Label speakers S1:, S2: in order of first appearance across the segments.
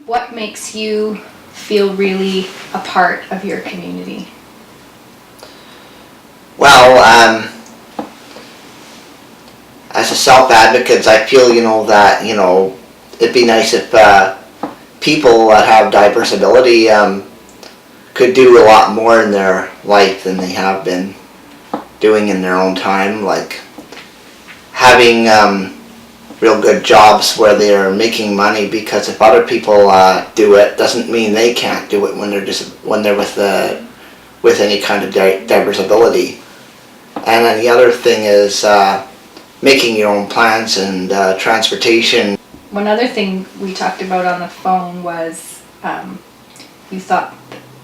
S1: What makes you feel really a part of your community?
S2: Well, as a self-advocate, I feel, that, it'd be nice if people that have diverse ability could do a lot more in their life than they have been doing in their own time, like having real good jobs where they are making money, because if other people do it, doesn't mean they can't do it when they're with any kind of diverse ability. And then the other thing is making your own plans and transportation.
S1: One other thing we talked about on the phone was you thought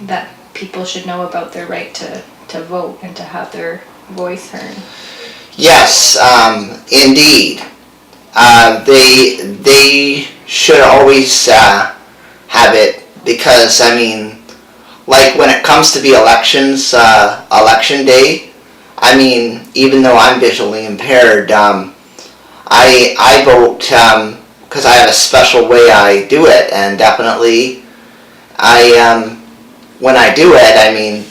S1: that people should know about their right to vote and to have their voice heard.
S2: Yes, indeed. They should always have it, because, like when it comes to the elections, election day, even though I'm visually impaired, I vote because I have a special way I do it, and definitely when I do it,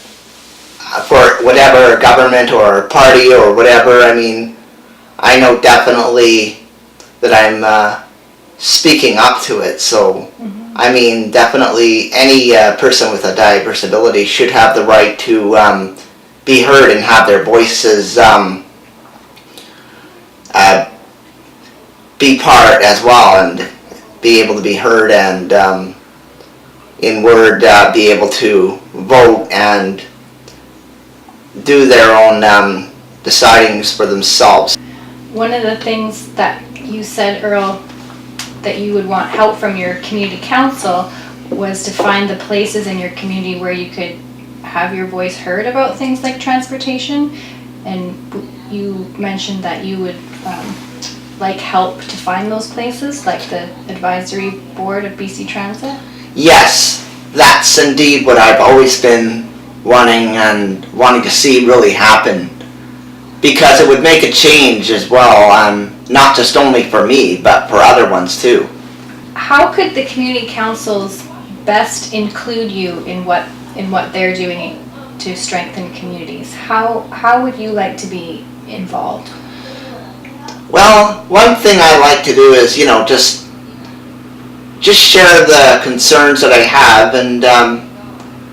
S2: for whatever government or party or whatever, I know definitely that I'm speaking up to it. So, definitely any person with a diverse ability should have the right to be heard and have their voices be part as well, and be able to be heard, and in word be able to vote and do their own decidings for themselves.
S1: One of the things that you said, Earl, that you would want help from your community council was to find the places in your community where you could have your voice heard about things like transportation, and you mentioned that you would like help to find those places, like the advisory board of BC Transit.
S2: Yes, that's indeed what I've always been wanting to see really happen, because it would make a change as well, not just only for me but for other ones too.
S1: How could the community councils best include you in what they're doing to strengthen communities? How would you like to be involved?
S2: Well, one thing I like to do is, just share the concerns that I have, and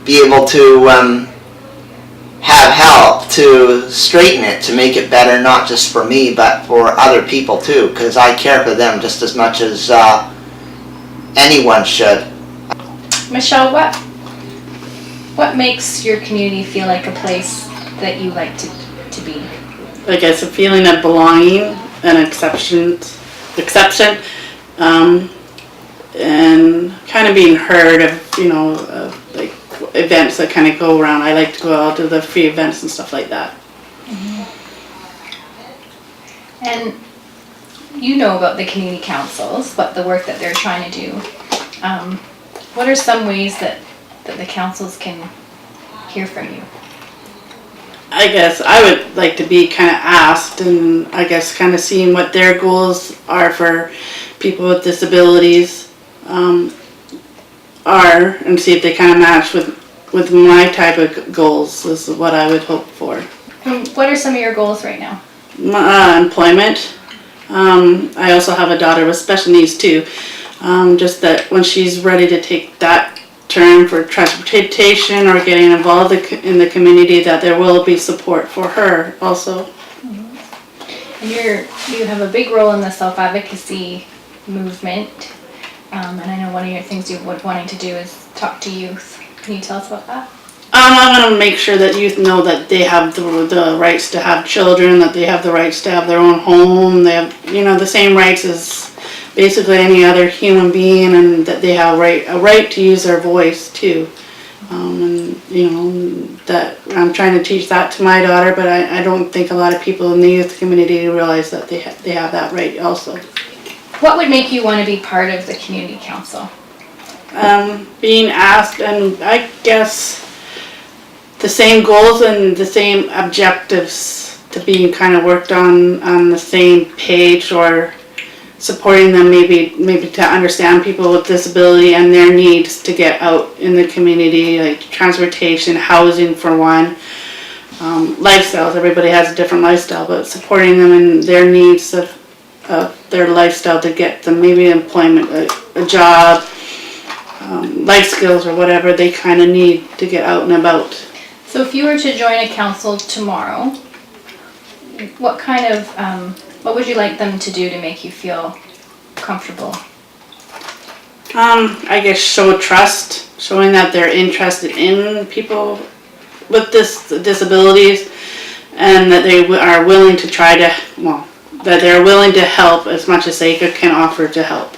S2: be able to have help to straighten it, to make it better, not just for me but for other people too, because I care for them just as much as anyone should.
S1: Michelle, what makes your community feel like a place that you like to be?
S3: I guess a feeling of belonging and exception, and kind of being heard of, like events that kind of go around. I like to go out to the free events and stuff like that.
S1: Mm-hmm. And you know about the community councils, but the work that they're trying to do. What are some ways that the councils can hear from you?
S3: I guess I would like to be kind of asked, and I guess kind of seeing what their goals are for people with disabilities are, and see if they kind of match with my type of goals. This is what I would hope for.
S1: And what are some of your goals right now?
S3: My, employment. I also have a daughter with special needs too. Just that when she's ready to take that turn for transportation or getting involved in the community, that there will be support for her also.
S1: Mm-hmm. And you have a big role in the self-advocacy movement, and I know one of your things you're wanting to do is talk to youth. Can you tell us about that?
S3: I want to make sure that youth know that they have the rights to have children, that they have the rights to have their own home, they have the same rights as basically any other human being, and that they have a right to use their voice too. And that I'm trying to teach that to my daughter, but I don't think a lot of people in the youth community realize that they have that right also.
S1: What would make you want to be part of the community council?
S3: Being asked, and I guess the same goals and the same objectives to being kind of worked on the same page, or supporting them maybe to understand people with disability and their needs to get out in the community, like transportation, housing for one, lifestyles. Everybody has a different lifestyle, but supporting them in their needs of their lifestyle to get them maybe employment, a job, life skills or whatever they kind of need to get out and about.
S1: So if you were to join a council tomorrow, what kind of, what would you like them to do to make you feel comfortable?
S3: I guess show trust, showing that they're interested in people with disabilities, and that they are willing to try to, that they're willing to help as much as they can offer to help.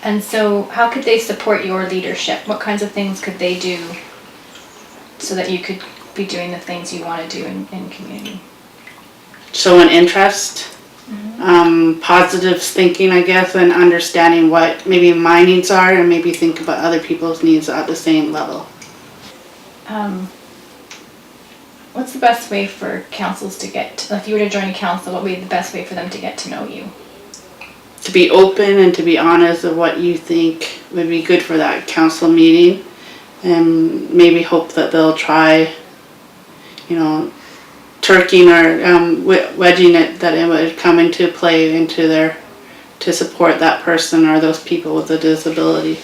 S1: And so how could they support your leadership? What kinds of things could they do so that you could be doing the things you want to do in community?
S3: Show an interest, positive thinking, I guess, and understanding what maybe my needs are, and maybe think about other people's needs at the same level.
S1: What's the best way for councils to if you were to join a council, what would be the best way for them to get to know you?
S3: To be open and to be honest of what you think would be good for that council meeting, and maybe hope that they'll try, turking or wedging it, that it would come into play into to support that person or those people with a disability.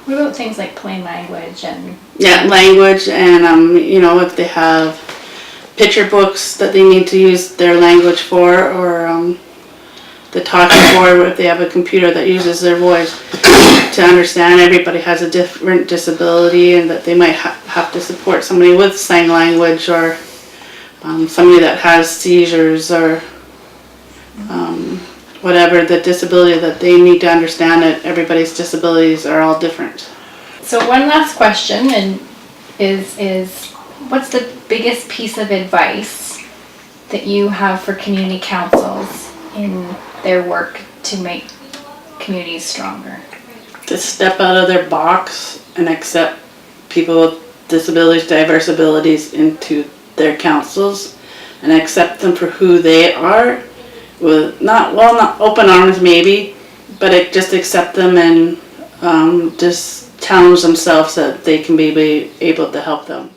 S1: What about things like plain language and...
S3: Yeah, language, and if they have picture books that they need to use their language for, or the talking for, if they have a computer that uses their voice, to understand everybody has a different disability, and that they might have to support somebody with sign language, or somebody that has seizures, or whatever the disability, that they need to understand that everybody's disabilities are all different.
S1: So one last question is what's the biggest piece of advice that you have for community councils in their work to make communities stronger?
S3: To step out of their box and accept people with disabilities, diverse abilities into their councils, and accept them for who they are, with not open arms maybe, but just accept them and just challenge themselves that they can be able to help them.